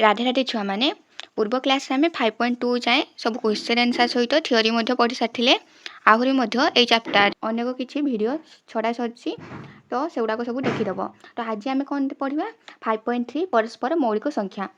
राधे राधे छुआ मैंने पूर्व क्लास आम 5.2 जाए सब क्वेश्चन आंसर सहित थियोरी पढ़ी सारी आहरी यही चैप्टर अनेक किसी वीडियो छड़ा सरी तो से गुड़ाक सब देखीदब। तो आज आम कौन पढ़ा 5.3 परस्पर मौलिक संख्या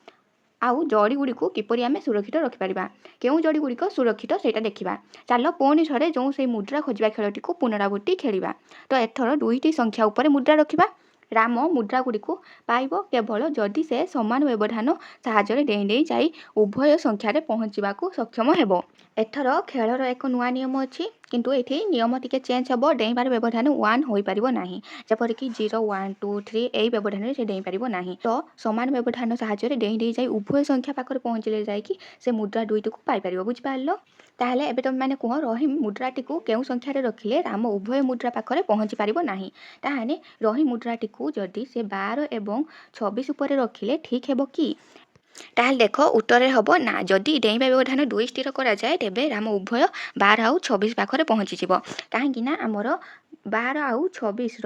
आउ जड़ी गुड़ी को किपरि आम सुरक्षित रखिपर क्यों जड़ी गुड़िक सुरक्षित से देखा। चल पुणी थे जो से मुद्रा खोजा खेलटी को पुनरावृत्ति खेलिया। तो एथर दुईटी संख्या उपर मुद्रा रखा। राम मुद्रा गुड़ी को पाइब केवल जदि से समान व्यवधान साहाय्य डेई डेई जाई उभय संख्यार पहुँचा सक्षम हेब। एथर खेलर एक नुआ नियम अच्छी किंतु ये नियम टी चेंज हम डेईबार व्यवधान 1 हो पार ना जपरिक 0 1 2 3 यही व्यवधान से डेई पार ना। तो समान व्यवधान साहाय्य डेई डेई जाई उभय संख्या पाखे पहुँचले जाकि से मुद्रा दुईटी को पाइपर। बुझिपार ताहले एबे तुम मैंने कह रही मुद्राटी को केउ संख्यार रखिले राम उभय मुद्रा पाखे पहुँची पार ना। ताहले रही मुद्राटी को जदि से 12 एवं 26 उपर रखिले ठीक हेब कि। ताहले देख उत्तर हम ना जदि डेईबा व्यवधान 2 स्थिर करा जाए तेबे राम उभय 12 आउ 26 पाखे पहुँची कहीं आमर 12 आउ 26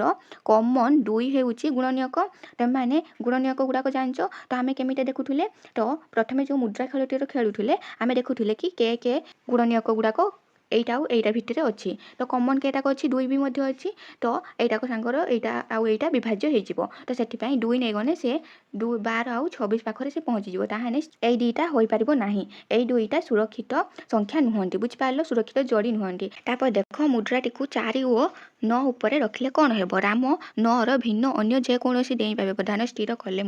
कमन 2 होउची गुणनीयक। तुम मैंने गुणनीयक गुड़ाक जानच। तो आम केमिटा देखुले तो प्रथमे जो मुद्रा खेलटी खेलुले आम देखुले कि के गुणनीयक गुड़ाक एटा आउ एटा भितर अच्छी। तो कमन केटाक अच्छी 2 भी अच्छी। तो एटाक सांगर एटा आउ एटा विभाज्य हो तो से 2 नहीं गले से 12 आउ 26 पाखे से पहुँची ताहने यही दुईटा हो पार ना। यही दुईटा सुरक्षित संख्या नुहति। बुझिपार सुरक्षित जड़ी नुहति। तापर देख मुद्राटी को 4 और 9 उपर रखिले कौन हेब। राम 9 भिन्न अन्य जेकोसी डेईबा व्यवधान स्थिर कले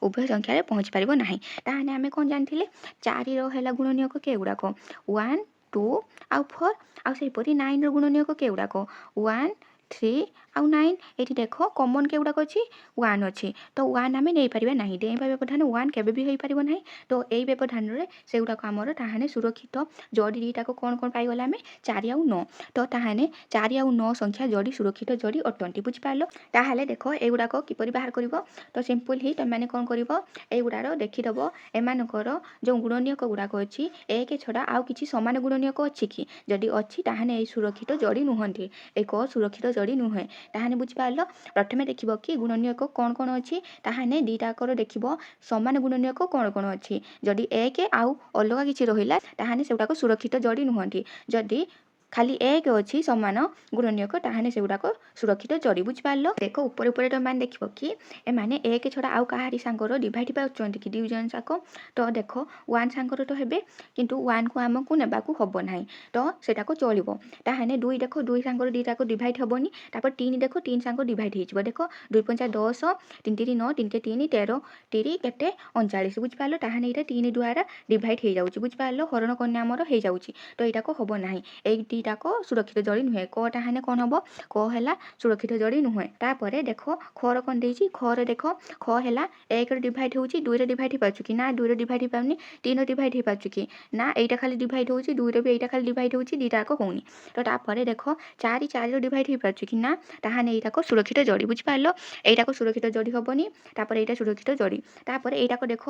उभय संख्यार पहुँची पार ना। ताहने आम कौन जानी 4 है गुणनीयक के गुड़ाक 1 2 आउ 4 आउ सेपरी 9 गुणनीयक के गुड़ाक 1 3 आउ 9 ये देख कमन के गुड़ाक अच्छी 1 अच्छी। तो 1 आम नहीं पार ना डेईबा व्यवधान 1 केबे भी हो पार ना। तो यही व्यवधान से गुड़ाक आमर ताहने सुरक्षित जड़ी दुईटाक कौन कौन पाईगला आम 4 आउ 9। तो ताहने 4 आउ 9 संख्या जड़ी सुरक्षित जड़ी अटंती। बुझिपार ताहले देख एगुड़ाक किपरि बाहर कर। तो सिंपल ही तुम मैंने कौन कर एगुड़ार देखीदब एमानकर जो गुणनीयक गुड़ाक अच्छी एक छड़ा आउ किसी समान गुणनीयक अच्छी कि जदि अच्छी ताहने सुरक्षित जड़ी नुहति एक सुरक्षित जड़ी नुहे। ताहने बुझिपार प्रथमे देखिब कि गुणनीयक कौन कौन अच्छी ताहने दीटाकर देखिब समान गुणनीयक कौन कौन अच्छी। जदि एक आउ अलग किसी रहिला ताहने सेगुड़ाक सुरक्षित जड़ी नुहति। जदि खाली एक अच्छी समान गुणनीयक ताहने से गुड़ाक सुरक्षित जड़ी। बुझिपार देख ऊपर ऊपर तुम मैंने देखिब कि एमाने एक छड़ा आउ कहारी सांगर डिवाइड पाउछंती कि दुई जन साक। तो देख 1 सांगर तो हेबे किंतु 1 को आमको नेबाकू हबो नाही। तो सेटाको चलिबो ताहने 2 देख 2 सांगर दुईटाको डिवाइड हबोनी। तापर 3 देख 3 सांगर डिवाइड हेजिबो। देख 2 पंचा 10 3 3 9 3 3 13 3 केते 39। बुझिपार ताहने एटा 3 द्वारा डिवाइड हो जाउची। बुझिपार हरण कन्या आमर हो जाउची। तो एटाको हबो नाही एई दीटाको सुरक्षित जड़ी नुहे क ताहने कौन हबो क हैला सुरक्षित जड़ी नुहे। तापरे देख खर कौन देछि खर देख ख हैला 1 रे डिवाइड होउची 2 रे डिवाइड हो पाछु कि ना 2 रे डिवाइड हो पाउनी 3 रे डिवाइड हो पाछु कि ना एटा खाली डिवाइड होउची 2 रे भी एटा खाली डिवाइड होउची दीटाको होउनी। तो तापरे देख 4 4 रे डिवाइड हो पाछु कि ना ताहने एटाको सुरक्षित जड़ी। बुझिपारलो एटाको सुरक्षित जड़ी हबोनी। तापरे एटा सुरक्षित जड़ी। तापरे एटाको देख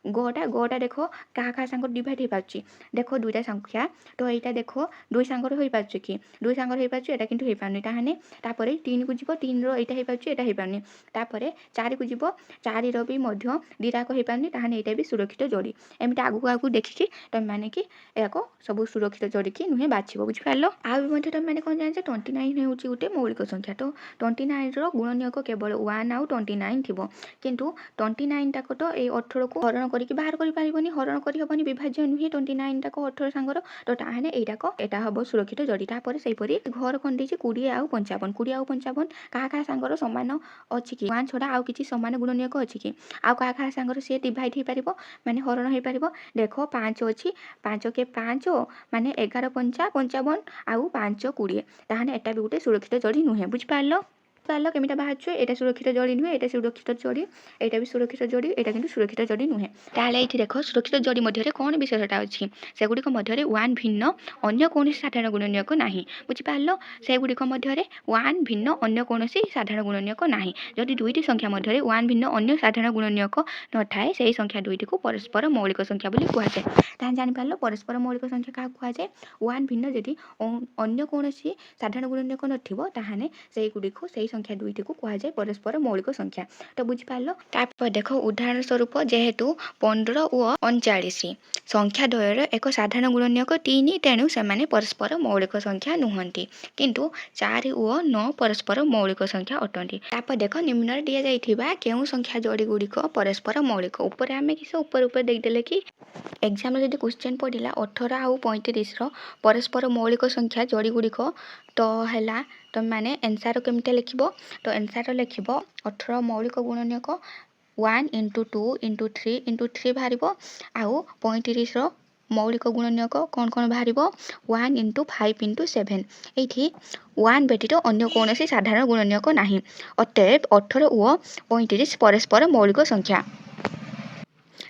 गटा देख कहा कहा संग डिवाइड हो पाछु देख दुईटा संख्या। तो एटा देख 2 सांगर हो पाछु कि 2 सांगर हो पाछु एटा किंतु हो पाउनी। ताहने तापरे 3 को जिवो 3 रो एटा हो पाछु एटा हो पाउनी। तापरे 4 को जिवो 4 रो भी मध्य दीटाको हो पाउनी ताहने एटा भी सुरक्षित जड़ी। एमिटा आगु आगु देखिकि तुम माने कि याको सब सुरक्षित जड़ी कि नुहे बाछिबो। बुझिपारलो आ भी मध्य तुम माने कोन जानछ 29 होउची गुटे मौलिक संख्या। तो 29 रो गुणनीयक केवल 1 आउ 29 थिबो किंतु 29 टाको तो ए 18 को हरण करिकि बाहर करि पारिबोनी हरण करि हबोनी विभाज्य नुहे 29 टाको 18 सांगर। तो ताहने एटाको एटा हबो सुरक्षित जड़ी। तापरे सेपरि घर कोन देछि 20 आउ 55 20 आउ 55 कहा कहा सांगर समान अछि कि 1 छडा आउ किछि समान गुणनीयक अछि कि आउ कहा कहा सांगर से डिवाइड हो पारिबो माने हरण हो पारिबो। देखो 5 अछि 5 के 5 माने 11 पंचा 55 आउ 5 20 ताहने एटा भी गुटे सुरक्षित जड़ी नुहे। बुझिपारलो पारलो केमिटा बाहारछु एटा सुरक्षित जड़ी नुहे एटा सुरक्षित जड़ी एटा भी सुरक्षित जड़ी एटा किंतु सुरक्षित जड़ी नुहे। ताहले एठी देखो सुरक्षित जड़ी मध्यरे कोन विशेषता अछि से गुडी को मध्यरे 1 भिन्न अन्य कोनोसी साधारण गुणनीयक नाही। बुझि पारलो से गुडी को मध्यरे 1 भिन्न अन्य कोनोसी साधारण गुणनीयक नाही। जदि दुईटी संख्या मध्यरे 1 भिन्न अन्य साधारण गुणनीयक न थाए सेही संख्या दुईटी को परस्पर मौलिक संख्या बोली कुहा जाय। ताहा जानि पारलो परस्पर मौलिक संख्या का कुहा जाय 1 भिन्न जदि अन्य कोनोसी साधारण गुणनीयक नथिबो ताहाने सेही गुडी को सेही संख्या दुईटी को कहुए परस्पर मौलिक संख्या। तो बुझिपार तापर देख उदाहरण स्वरूप जेहेतु 15 और 39 संख्या द्वयर एक साधारण गुणनीयक 3 तेणु से परस्पर मौलिक संख्या नुहंती किंतु 4 और 9 परस्पर मौलिक संख्या अटंती। तापर देख निम्न दि जाइथिबा केउ संख्या जोड़ी गुड़िक परस्पर मौलिक ऊपर आम किसी ऊपर देखदेले कि एग्जाम जब क्वेश्चन पड़ा 18 आउ 35 परस्पर मौलिक संख्या जोड़ी गुड़िक तो है तुम मैंने एनसार केमती लिख तो एनसार लिख 18 मौलिक गुणनीयक 1 इंटू 2 इंटू 3 बाहर आउ 35 मौलिक गुणनीयक कौन कौन बाहर 1 इंटू 5 इंटू 7 ये 1 व्यतीत अन्य कौन साधारण गुणनीयक नहीं अतएव 18 और 35 परस्पर मौलिक संख्या।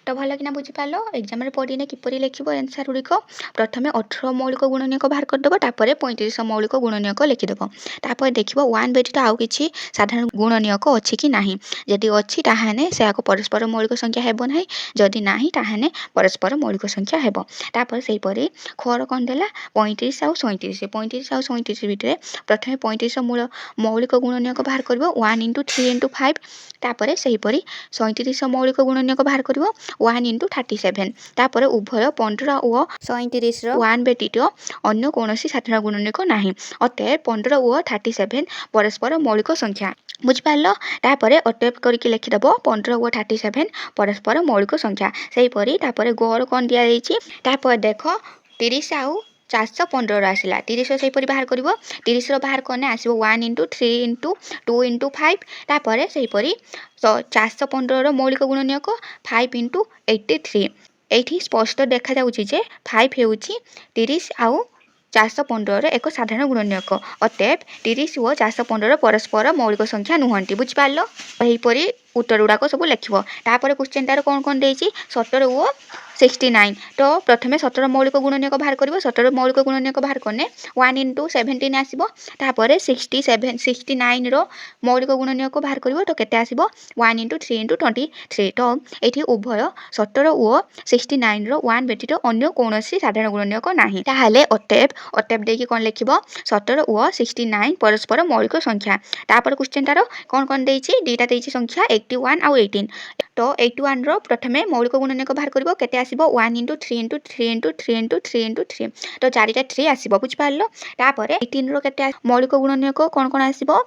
तो भल कि बुझिपार एग्जाम पढ़ने किपर लिख एनसार गुड़िक प्रथम 18 मौलिक गुणनीयक बाहर करदेव तापर 35 मौलिक गुणनीयक लिखिदेव तापर देख 1 व्यतीत आउ कि साधारण गुणनीयक अच्छी कि ना जदि अच्छी ताहाने से परस्पर मौलिक संख्या हेब ना जदि ना ताहाने परस्पर मौलिक संख्या हेब। तापर से खर कौन देला 35 आउ 37 35 आउ 37 भितर प्रथम 35 मूल मौलिक गुणनीयक बाहर कर 1 इंटू 3 इंटू 5 तापर से 37 मौलिक गुणनीयक बाहर कर 1 इंटू 37 तापर उभय 15 और 37 1 व्यतीत अन्य कौन साधारण गुणनीयक नहीं अतएव 15 और 37 परस्पर मौलिक संख्या। बुझिपार तापर अतएव करके लिखिदेव 15 और 37 परस्पर मौलिक संख्या से गौर कौन दि तापर देख 30 आउ 415 आसला 30 से बाहर कर 30 बाहर करने आसो 1 इंटू 3 इंटू 2 इंटू 5 तापर से 415 मौलिक गुणनीयक 5 इंटू 83 ये स्पष्ट देखा जाउछि 5 होउछि 30 आउ 415 एक साधारण गुणनीयक अतएव 30 और 415 परस्पर मौलिक संख्या नुहंती। बुझिपार यहीपरी उत्तर गुड़ाक सब लिख तापर क्वेश्चन तार कौन कौन देछि 17 और 69 तो प्रथम 17 मौलिक गुणनीयक बाहर कर 17 मौलिक गुणनीयक बाहर करने 1 इंटू 17 आसो तापर 69 मौलिक गुणनीयक बाहर कर तो केते आसो 1 इंटू 3 इंटू 23 तो ये उभय 17 और 69 1 व्यतीत अन्य कौन साधारण गुणनीयक नहीं ताहले अतएव देकी कौन लिख 17 और 69 परस्पर मौलिक संख्या। तापर क्वेश्चन तार कौन कौन देछि दुईटा देछि संख्या 81 आउ 18 तो 81 प्रथमे मौलिक गुणनीयक बाहर कर केते आसीबो 1 into 3 into 3 into 3 into 3 into 3 तो 4टा 3 आसीबो। बुझिपारलो तापर 18 केते मौलिक गुणनीयक कौन कौन आसीबो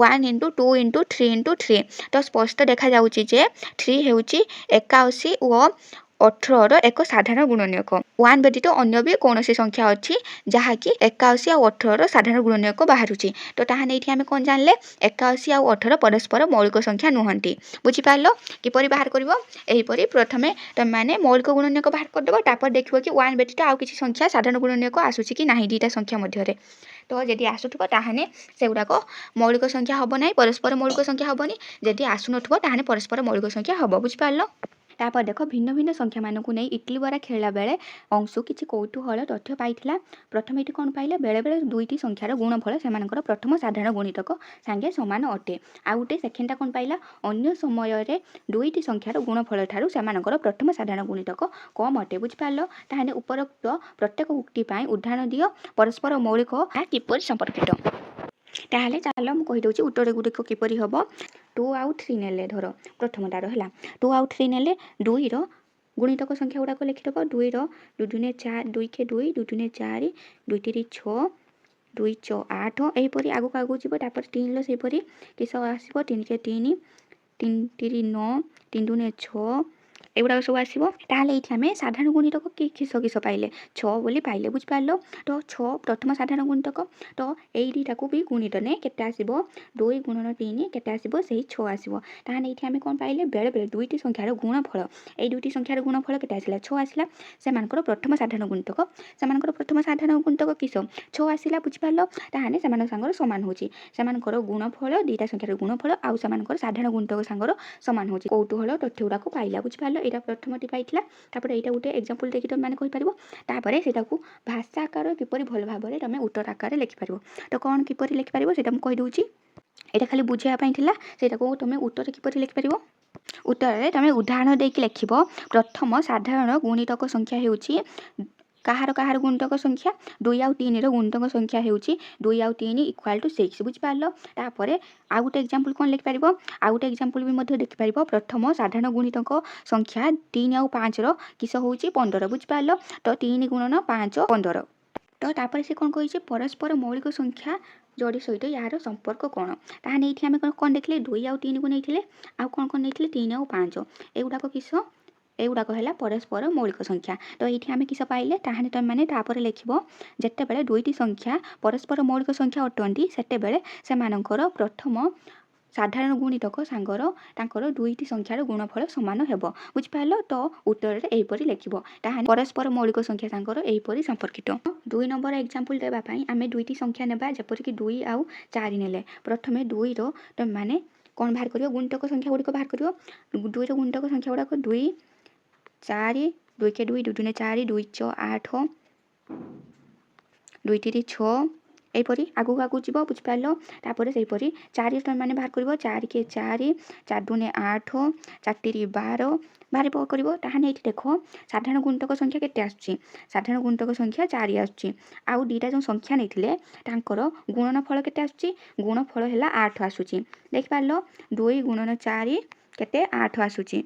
1 इंटू 2 इंटू 3 इंटू 3 तो स्पष्ट देखा जाउछि जे 3 हेउछि 81 और 18 एक साधारण गुणनीयक 1 व्यतीत अन्य भी कौन संख्या अच्छी जहाँकि 81 और 18 साधारण गुणनीयक बाहर तो ताहाने ये आम कौन जानले 81 और 18 परस्पर मौलिक संख्या नुहंती। बुझिपार किपरि बाहर कर यहीपरि प्रथमे तुम मैंने मौलिक गुणनीयक बाहर करदेव तापर देखो कि 1 व्यतीत आउ किसी संख्या साधारण गुणनीयक आसूची कि ना दुईटा संख्या मध्य तो जदि आसुथबो ताहाने से गुड़ाक मौलिक संख्या हम ना परस्पर मौलिक संख्या हेनी जदि आसुनथबो ताहाने परस्पर मौलिक संख्या हम। बुझिपार तापर देख भिन्न भिन्न संख्या मानक नहीं इटली बरा खेला बेले अंशु किसी कौतूहल तथ्य पाइथिला प्रथम ये कौन पाइले बेले बेले दुईटी संख्यार गुणफल से प्रथम साधारण गुणितक सांगे समान अटे आ गोटे सेकेंडा कौन पाइला अन्य समय दुईटी संख्यार गुणफल ठारू से प्रथम साधारण गुणितक कम अटे। बुझिपार ताहले उपरोक्त प्रत्येक उक्ति उदाहरण दियो परस्पर मौलिक किपर संपर्कित ताहले चलो मु कहि दउछि उत्तर गुड़िक किपरि हबो 2 आउ 3 नेले धर प्रथम तार है 2 आउ 3 नेले 2 गुणितक संख्या गुड़ाक लिखिदेव 2 2 दुने 4 2 के 2 2 दुने 4 2 3 6 2 6 8 यहीपरि आगक आगक जीव तापर 3 सेपरि किस आसो 3 के 3 3 3 9 3 दुने 6 एगुड़ा सब आसो ताहले ये आम साधारण गुणितक किस किस पाइले 6 बोली पाइले। बुझिपार तो 6 प्रथम साधारण गुणितक तो यही दुईटा भी गुणितने केते आसो 2 गुणन 3 केते आसो से 6 आसो ताहले ये आम कौन पाइले बेले बेले दुईटी संख्यार गुणफल ये दुईटी संख्यार गुणफल केते आसला 6 आसला से प्रथम साधारण गुणितक से प्रथम साधारण गुणितक किस 6 आसला। बुझिपार ताहले से सांगर सामान होची से गुणफल दुईटा संख्यार गुणफल आउ से साधारण गुणितक सांगर सामान होची कौतूहल तथ्य गुड़ाक पाइला। बुझिपार यहाँ प्रथमटी पाइला तापर यहाँ गोटे एग्जांपल देखिए तुम मैंने कहीपर से भाषा आकार किपर भल भाव में तुम उत्तर आकार लिखिपर तो कौन किपर लिखिपर से कहीदे यहाँ खाली बुझापी से तुम उत्तर किपर लिखिपर उत्तर तुम उदाहरण देकी लिख प्रथम साधारण गुणितक संख्या होउछि କାହାର କାହାର ଗୁଣିତକ ସଂଖ୍ୟା 2 ଆଉ 3 ର ଗୁଣିତକ ସଂଖ୍ୟା ହେଉଛି 2 ଆଉ 3 ଇକ୍ୱାଲ୍ ଟୁ 6 ବୁଝିପାରିଲ। ତାପରେ ଆଉ ଗୋଟେ ଏକ୍ଜାମ୍ପଲ୍ କ'ଣ ଲେଖିପାରିବ, ଆଉ ଗୋଟେ ଏକ୍ଜାମ୍ପଲ୍ ବି ମଧ୍ୟ ଦେଖିପାରିବ। ପ୍ରଥମ ସାଧାରଣ ଗୁଣିତକ ସଂଖ୍ୟା 3 ଆଉ 5 ର କିସ ହେଉଛି 15 ବୁଝିପାରିଲ। ତ 3 ଗୁଣନ 5 15। ତ ତାପରେ ସେ କ'ଣ କହିଛି, ପରସ୍ପର ମୌଳିକ ସଂଖ୍ୟା ଯୋଡ଼ି ସହିତ ଏହାର ସମ୍ପର୍କ କ'ଣ। ତାହେଲେ ଏଇଠି ଆମେ କ'ଣ ଦେଖିଲେ 2 ଆଉ 3 କୁ ନେଇଥିଲେ, ଆଉ କ'ଣ ନେଇଥିଲେ 3 ଆଉ 5। ଏଗୁଡ଼ାକ କିସ, ଏଗୁଡ଼ାକ ହେଲା ପରସ୍ପର ମୌଳିକ ସଂଖ୍ୟା। ତ ଏଇଠି ଆମେ କିସ ପାଇଲେ, ତାହେଲେ ତୁମେ ତାପରେ ଲେଖିବ ଯେତେବେଳେ ଦୁଇଟି ସଂଖ୍ୟା ପରସ୍ପର ମୌଳିକ ସଂଖ୍ୟା ଅଟନ୍ତି ସେତେବେଳେ ସେମାନଙ୍କର ପ୍ରଥମ ସାଧାରଣ ଗୁଣିତକ ସାଙ୍ଗର ତାଙ୍କର ଦୁଇଟି ସଂଖ୍ୟାର ଗୁଣଫଳ ସମାନ ହେବ ବୁଝିପାରିଲ। ତ ଉତ୍ତରରେ ଏହିପରି ଲେଖିବ। ତାହେଲେ ପରସ୍ପର ମୌଳିକ ସଂଖ୍ୟା ସାଙ୍ଗର ଏହିପରି ସମ୍ପର୍କିତ। 2 ନମ୍ବର ଏକ୍ଜାମ୍ପଲ୍ ଦେବା ପାଇଁ ଆମେ ଦୁଇଟି ସଂଖ୍ୟା ନେବା, ଯେପରିକି 2 ଆଉ 4 ନେଲେ। ପ୍ରଥମେ 2ର ତୁମେ କ'ଣ ବାହାର କରିବ, ଗୁଣିତକ ସଂଖ୍ୟା ଗୁଡ଼ିକ ବାହାର କରିବ। 2ର ଗୁଣିତକ ସଂଖ୍ୟା ଗୁଡ଼ାକ 2 4 2 କେ 2 2 2 4 2 6 8 2 3 6 ଏହିପରି ଆଗକୁ ଆଗକୁ ଯିବ ବୁଝିପାରିଲ। ତାପରେ ସେହିପରି 4 ତୁମେ ବାହାର କରିବ, 4 କେ 4 4 2 8 4 3 12 ବାହାର କରିବ। ତାହେଲେ ଏଇଠି ଦେଖ ସାଧାରଣ ଗୁଣିତକ ସଂଖ୍ୟା କେତେ ଆସୁଛି, ସାଧାରଣ ଗୁଣିତକ ସଂଖ୍ୟା 4 ଆସୁଛି। ଆଉ ଦୁଇଟା ଯେଉଁ ସଂଖ୍ୟା ନେଇଥିଲେ ତାଙ୍କର ଗୁଣନଫଳ କେତେ ଆସୁଛି, ଗୁଣଫଳ ହେଲା 8 ଆସୁଛି। ଦେଖିପାରିଲ 2 ଗୁଣନ 4 କେତେ 8 ଆସୁଛି।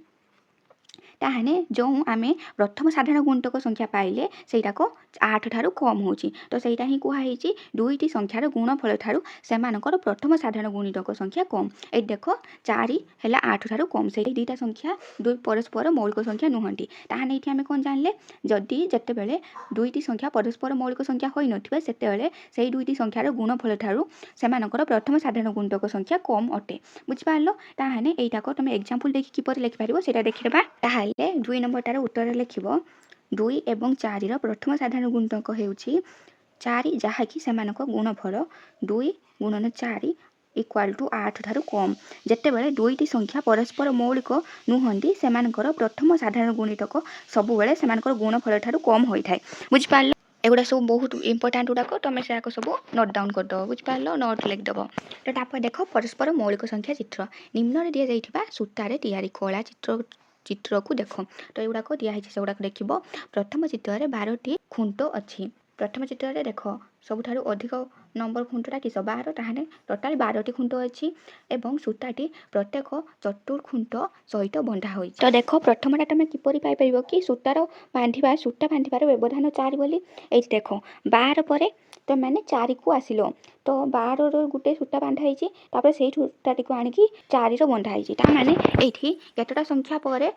ତାହେଲେ ଯେଉଁ ଆମେ ପ୍ରଥମ ସାଧାରଣ ଗୁଣିତକ ସଂଖ୍ୟା ପାଇଲେ ସେଇଟାକ 8 ଠାରୁ କମ୍ ହେଉଛି। ତ ସେଇଟା ହିଁ କୁହାହେଇଛି ଦୁଇଟି ସଂଖ୍ୟାର ଗୁଣଫଳ ଠାରୁ ସେମାନଙ୍କର ପ୍ରଥମ ସାଧାରଣ ଗୁଣିତକ ସଂଖ୍ୟା କମ୍। ଏଇଠି ଦେଖ 4 ହେଲା 8 ଠାରୁ କମ୍, ସେଇ ଦୁଇଟା ସଂଖ୍ୟା ଦୁଇ ପରସ୍ପର ମୌଳିକ ସଂଖ୍ୟା ନୁହନ୍ତି। ତାହେଲେ ଏଇଠି ଆମେ କ'ଣ ଜାଣିଲେ, ଯଦି ଯେତେବେଳେ ଦୁଇଟି ସଂଖ୍ୟା ପରସ୍ପର ମୌଳିକ ସଂଖ୍ୟା ହୋଇନଥିବେ ସେତେବେଳେ ସେଇ ଦୁଇଟି ସଂଖ୍ୟାର ଗୁଣଫଳ ଠାରୁ ସେମାନଙ୍କର ପ୍ରଥମ ସାଧାରଣ ଗୁଣିତକ ସଂଖ୍ୟା କମ୍ ଅଟେ ବୁଝିପାରିଲ। ତାହେଲେ ଏଇଟାକ ତୁମେ ଏକ୍ଜାମ୍ପଲ୍ ଦେଖି କିପରି ଲେଖିପାରିବ ସେଇଟା ଦେଖିଦେବା। ତାହେଲେ 2 ନମ୍ବରଟାର ଉତ୍ତର ଲେଖିବ 2 ଏବଂ 4ର ପ୍ରଥମ ସାଧାରଣ ଗୁଣିତକ ହେଉଛି 4, ଯାହାକି ସେମାନଙ୍କ ଗୁଣଫଳ 2 ଗୁଣନ 4 ଇକ୍ୱାଲ୍ ଟୁ 8 ଠାରୁ କମ୍। ଯେତେବେଳେ ଦୁଇଟି ସଂଖ୍ୟା ପରସ୍ପର ମୌଳିକ ନୁହନ୍ତି ସେମାନଙ୍କର ପ୍ରଥମ ସାଧାରଣ ଗୁଣିତକ ସବୁବେଳେ ସେମାନଙ୍କର ଗୁଣଫଳ ଠାରୁ କମ୍ ହୋଇଥାଏ ବୁଝିପାରିଲ। ଏଗୁଡ଼ା ସବୁ ବହୁତ ଇମ୍ପୋର୍ଟାଣ୍ଟ ଗୁଡ଼ାକ, ତୁମେ ସେୟାକୁ ସବୁ ନୋଟ୍ ଡାଉନ୍ କରିଦେବ ବୁଝିପାରିଲ, ନୋଟ୍ ଲେଖିଦେବ। ତ ତାପରେ ଦେଖ ପରସ୍ପର ମୌଳିକ ସଂଖ୍ୟା ଚିତ୍ର। ନିମ୍ନରେ ଦିଆଯାଇଥିବା ସୂତାରେ ତିଆରି କଳା ଚିତ୍ରକୁ ଦେଖ। ତ ଏଗୁଡ଼ାକ ଦିଆହେଇଛି ସେଗୁଡ଼ାକ ଦେଖିବ। ପ୍ରଥମ ଚିତ୍ରରେ 12ଟି ଖୁଣ୍ଟ ଅଛି। ପ୍ରଥମ ଚିତ୍ରରେ ଦେଖ ସବୁଠାରୁ ଅଧିକ ନମ୍ବର ଖୁଣ୍ଟଟା କିସ 12, ତାହେଲେ ଟୋଟାଲ୍ 12ଟି ଖୁଣ୍ଟ ଅଛି ଏବଂ ସୂତାଟି ପ୍ରତ୍ୟେକ ଚତୁର୍ଖୁଣ୍ଟ ସହିତ ବନ୍ଧା ହୋଇଛି। ତ ଦେଖ ପ୍ରଥମଟା ତୁମେ କିପରି ପାଇପାରିବ କି ସୂତା ବାନ୍ଧିବାର ବ୍ୟବଧାନ 4 ବୋଲି। ଏଇଠି ଦେଖ 12 ପରେ ତୁମେ 4କୁ ଆସିଲ, ତ 12ର ଗୋଟେ ସୂତା ବନ୍ଧା ହେଇଛି, ତାପରେ ସେଇ ସୂତାଟିକୁ ଆଣିକି 4ର ବନ୍ଧା ହେଇଛି। ତାମାନେ ଏଇଠି କେତେଟା ସଂଖ୍ୟା ପରେ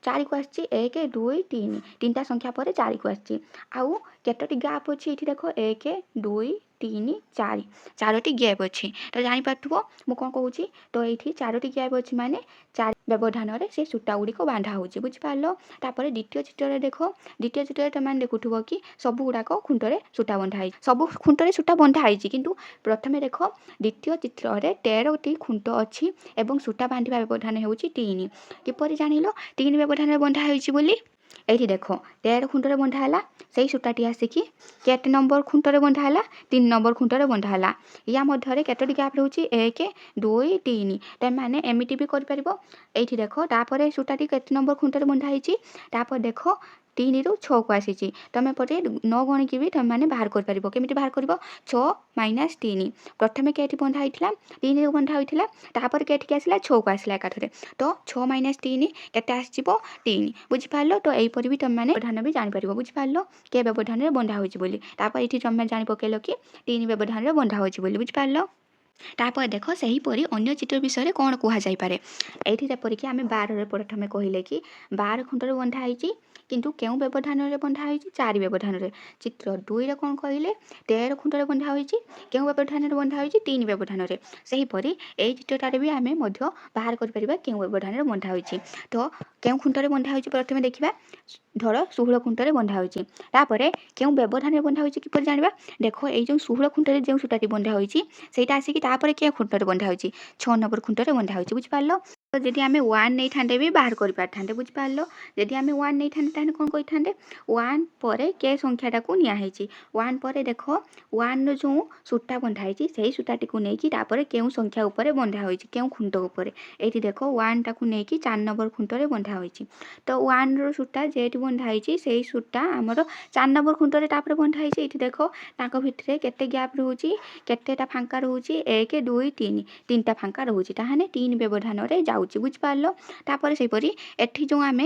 4କୁ ଆସିଛି, 1 2 3 ତିନିଟା ସଂଖ୍ୟା ପରେ 4କୁ ଆସିଛି। ଆଉ କେତୋଟି ଗ୍ୟାପ୍ ଅଛି ଏଇଠି ଦେଖ 1 2 3 4 4ଟି ଗ୍ୟାପ୍ ଅଛି। ତ ଜାଣିପାରୁଥିବ ମୁଁ କ'ଣ କହୁଛି। ତ ଏଇଠି 4ଟି ଗ୍ୟାପ୍ ଅଛି ମାନେ 4 ବ୍ୟବଧାନରେ ସେ ସୂତା ଗୁଡ଼ିକ ବାନ୍ଧା ହେଉଛି ବୁଝିପାରିଲ। ତାପରେ ଦ୍ୱିତୀୟ ଚିତ୍ରରେ ଦେଖ, ଦ୍ୱିତୀୟ ଚିତ୍ରରେ ତୁମେ ଦେଖୁଥିବ କି ସବୁ ଗୁଡ଼ାକ ଖୁଣ୍ଟରେ ସୂତା ବନ୍ଧା ହେଇଛି, ସବୁ ଖୁଣ୍ଟରେ ସୂତା ବନ୍ଧା ହେଇଛି। କିନ୍ତୁ ପ୍ରଥମେ ଦେଖ ଦ୍ୱିତୀୟ ଚିତ୍ରରେ 13ଟି ଖୁଣ୍ଟ ଅଛି ଏବଂ ସୂତା ବାନ୍ଧିବା ବ୍ୟବଧାନ ହେଉଛି 3। କିପରି ଜାଣିଲ 3 ବ୍ୟବଧାନରେ ବନ୍ଧା ହୋଇଛି ବୋଲି। ଏଇଠି ଦେଖ 13 ଖୁଣ୍ଟରେ ବନ୍ଧା ହେଲା, ସେଇ ସୂତାଟି ଆସିକି କେତେ ନମ୍ବର ଖୁଣ୍ଟରେ ବନ୍ଧା ହେଲା, 3 ନମ୍ବର ଖୁଣ୍ଟରେ ବନ୍ଧା ହେଲା। ୟା ମଧ୍ୟରେ କେତୋଟି ଗ୍ୟାପ୍ ରହୁଛି 1 2 3। ତୁମେ ଏମିତି ବି କରିପାରିବ। ଏଇଠି ଦେଖ ତାପରେ ସୂତାଟି କେତେ ନମ୍ବର ଖୁଣ୍ଟରେ ବନ୍ଧା ହେଇଛି, ତାପରେ ଦେଖ 3ରୁ 6କୁ ଆସିଛି। ତୁମେ ପରେ 9 ଗଣିକି ବି ତୁମେ ବାହାର କରିପାରିବ। କେମିତି ବାହାର କରିବ, 6 - 3। ପ୍ରଥମେ କେଠି ବନ୍ଧା ହେଇଥିଲା, 3ରୁ ବନ୍ଧା ହୋଇଥିଲା, ତାପରେ କେଠିକି ଆସିଲା 6କୁ ଆସିଲା ଏକାଥରେ। ତ 6 - 3 କେତେ ଆସିଯିବ 3 ବୁଝିପାରିଲ। ତ ଏହିପରି ବି ତୁମେ ବ୍ୟବଧାନ ବି ଜାଣିପାରିବ ବୁଝିପାରିଲ, କେ ବ୍ୟବଧାନରେ ବନ୍ଧା ହୋଇଛି ବୋଲି। ତାପରେ ଏଇଠି ତୁମେ ଜାଣି ପକେଇଲ କି 3 ବ୍ୟବଧାନରେ ବନ୍ଧା ହୋଇଛି ବୋଲି ବୁଝିପାରିଲ। ତାପରେ ଦେଖ ସେହିପରି ଅନ୍ୟ ଚିତ୍ର ବିଷୟରେ କ'ଣ କୁହାଯାଇପାରେ। ଏଇଠି ଯେପରିକି ଆମେ 12ରେ ପ୍ରଥମେ କହିଲେ କି 12 ଖୁଣ୍ଟରେ ବନ୍ଧା ହେଇଛି, କିନ୍ତୁ କେଉଁ ବ୍ୟବଧାନରେ ବନ୍ଧା ହୋଇଛି, 4 ବ୍ୟବଧାନରେ। ଚିତ୍ର 2ରେ କ'ଣ କହିଲେ 13 ଖୁଣ୍ଟରେ ବନ୍ଧା ହୋଇଛି, କେଉଁ ବ୍ୟବଧାନରେ ବନ୍ଧା ହୋଇଛି, 3 ବ୍ୟବଧାନରେ। ସେହିପରି ଏଇ ଚିତ୍ରଟାରେ ବି ଆମେ ମଧ୍ୟ ବାହାର କରିପାରିବା କେଉଁ ବ୍ୟବଧାନରେ ବନ୍ଧା ହୋଇଛି। ତ କେଉଁ ଖୁଣ୍ଟରେ ବନ୍ଧା ହୋଇଛି ପ୍ରଥମେ ଦେଖିବା, ଧର 16 ଖୁଣ୍ଟରେ ବନ୍ଧା ହୋଇଛି। ତାପରେ କେଉଁ ବ୍ୟବଧାନରେ ବନ୍ଧା ହୋଇଛି କିପରି ଜାଣିବା, ଦେଖ ଏଇ ଯେଉଁ 16 ଖୁଣ୍ଟରେ ଯେଉଁ ସୂତାଟି ବନ୍ଧା ହୋଇଛି ସେଇଟା ଆସିକି ତାପରେ କେଉଁ ଖୁଣ୍ଟରେ ବନ୍ଧା ହୋଇଛି, 6 ନମ୍ବର ଖୁଣ୍ଟରେ ବନ୍ଧା ହୋଇଛି ବୁଝିପାରିଲ। तो जदि आम 1 नहीं था भी बाहर कर पारे बुझिपार जदि आम 1 नहीं था कौन कही 1 पर के संख्याटा को नियाई 1 पर देख 1 जो सूता बंधाई से सूताटी को लेकिन क्यों संख्या उपर बंधा हो क्यों खुंट उपर ये देख 1 टाक नहीं 4 नंबर खुंटे बंधा हो तो 1 रूता जेट बंधाई से सूता आमर 4 नंबर खुंटे बंधा ये देख भितर केते गैप रोचे केतेटा फांका रोचे 1 2 3 3टा फांका रोचे ताहने 3 व्यवधान रे जाउची बुझिपारल तापर सेपरी एठी जो आम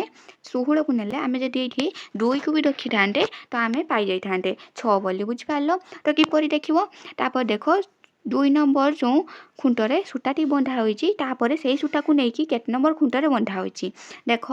16 को नेले आम जदि ये 2 को भी रखी था तो आम पाई जाइए 6 बोली बुझिपारल तो किपरि देखिबो तापर देख 2 नंबर जो खुंटरे सूताटी बंधा होपर से सूता को लेकिन केत नंबर खुंटरे बंधा हो देख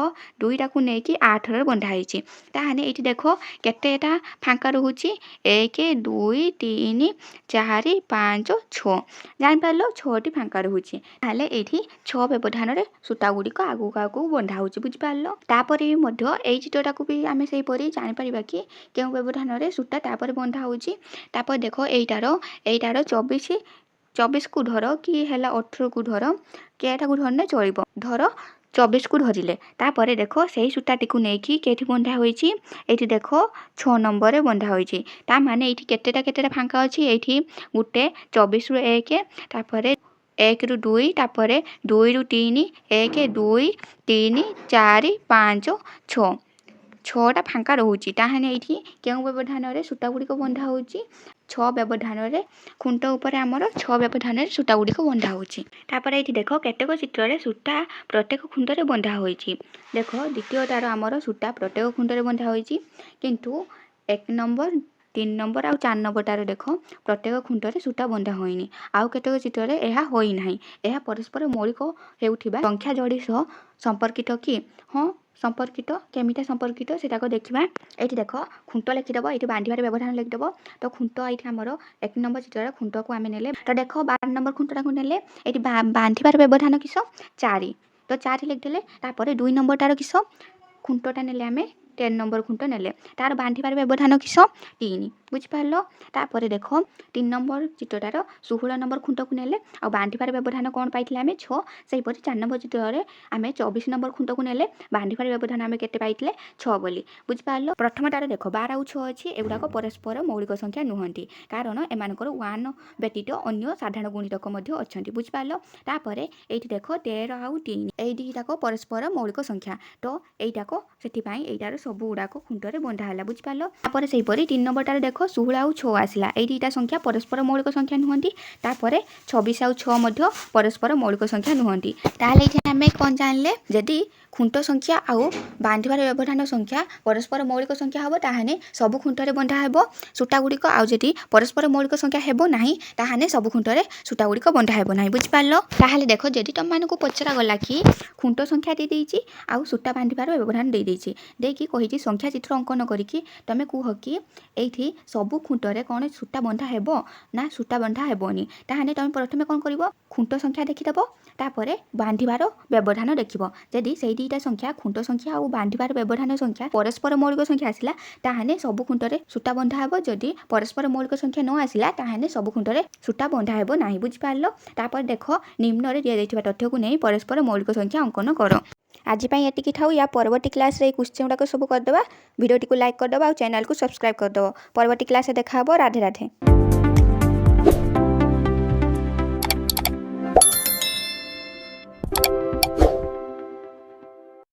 2टा को लेकिन 8 रे बंधा होती ताहने ये देख केतेटा फांका रोचे 1 2 3 4 5 6 जापार 6टी फांका रोचे ताहले ये 6 व्यवधान रे सूता गुड़िक आगू आगू बंधा हो बुझिपार तापर ये चित्रटा को भी आम से जापर कि क्यों व्यवधान रे सूता तापर बंधा हो देख एटार 24 को धर कि है 18 को धर केटा को धरने चलो धर 24 को धरिले तापर देख से सूताटी को लेकिन केठी बंधा होती ये देख 6 नंबर रे बंधा होती माने ये केतेटा फांका अच्छी ये गोटे 24 रु 1 तापर 1 रु 2 तापर 2 रु 3 1 2 3 4 5 6 6टा फांका रोचे ताहने ये क्यों व्यवधान रे सूता गुड़िक बंधा हो 6 व्यवधान रे खुंट उपर आमर 6 व्यवधान रे सूता गुड़िक बंधा होपर ये देख केतेक चित्र सूता प्रत्येक खुंटे बंधा हो देख द्वितीयटार आमर सूता प्रत्येक खुंटे बंधा हो किंतु 1 नंबर 3 नंबर आउ 4 नंबरटार देख प्रत्येक खुंटे सूता बंधा होइनी आउ केतेक चित्र यह होइनाही यह परस्पर मौलिक हेउथिबा संख्या जोड़ी सह संपर्कित कि हाँ संपर्कित केमिटा संपर्कित से देखा ये देख खुंट लिखिदेव ये बांधार व्यवधान लिखिदेव तो खुंट ये आमर 1 नंबर चित्र खुंट को आम ने तो देख 12 नंबर खुंटा को नेले ये बांधार व्यवधान किस 4 तो 4 लिखिदेले तापर 2 नंबरटार किस खुंटटा नेले आम 10 नंबर खुंट नेले तार बांधार व्यवधान किस 3 बुझिपार तापर देख 3 नंबर चित्रटार 16 नंबर खुंट को नेले आ बांधार व्यवधान कौन पाई आम 6 से 4 नंबर चित्र आम 24 नंबर खुंट को नेले बांधार व्यवधान आम केते पाई 6 बोली बुझिपार प्रथमटार देख 12 और 6 अच्छी एगुड़ाक परस्पर मौलिक संख्या नुहंती कारण एमानकर 1 व्यतीत अन्य साधारण गुणितक अच्छा बुझिपार तापर ये देख 13 आउ 3 ये दुईटाक परस्पर मौलिक संख्या तो यहीटाक से सब गुड़ाक खुंटे बंधा है बुझिपार तापर से 3 नंबरटार देख 16 आउ 6 आसला ये दुईटा संख्या परस्पर मौलिक संख्या नुहंती तापर 26 आउ 6 परस्पर मौलिक संख्या नुहंती ताहले ये आम कौन जानले जदि खुंट संख्या आउ बांधार व्यवधान संख्या परस्पर मौलिक संख्या हम ताहने सब खुंटे बंधा हेबो सूता गुड़िक आउ जदि परस्पर मौलिक संख्या हेबो नाही ताहने सब खुंटे सूता गुड़िक बंधा हेबो नाही बुझिपारलो ताहले देखो जदि तुम मानकु पचरा गला कि खुंट संख्या दे देइची आउ सूता बांधार व्यवधान दे देइची देकी कहिची संख्या चित्र अंकन करिकी तमे कुह कि एठी सब खुंटे कौन सूता बंधा हेबो ना सूता बंधा हेबोनी ताहने तुम प्रथमे कौन करिवो खुंट संख्या देखिदेबो तापर बांधार व्यवधान देखिबो जदि से दुईटा संख्या खुंट संख्या और बांधार व्यवधान संख्या परस्पर मौलिक संख्या आसला ताहने सब खुंटे सूता बंधा हेबो जदि परस्पर मौलिक संख्या न आसला ताहने सब खुंटे सूता बंधा हेबो नाही बुझिपारलो तापर देख निम्न रे दिया जाइथिबा तथ्य को नै परस्पर मौलिक संख्या अंकन करो आज एतिकी थाउ या परवर्ती क्लास रे क्वेश्चन गुड़ाक सब करदेबा वीडियो को लाइक करदेबा और चैनल को सब्सक्राइब करदेबो परवर्ती क्लास देखा राधे राधे।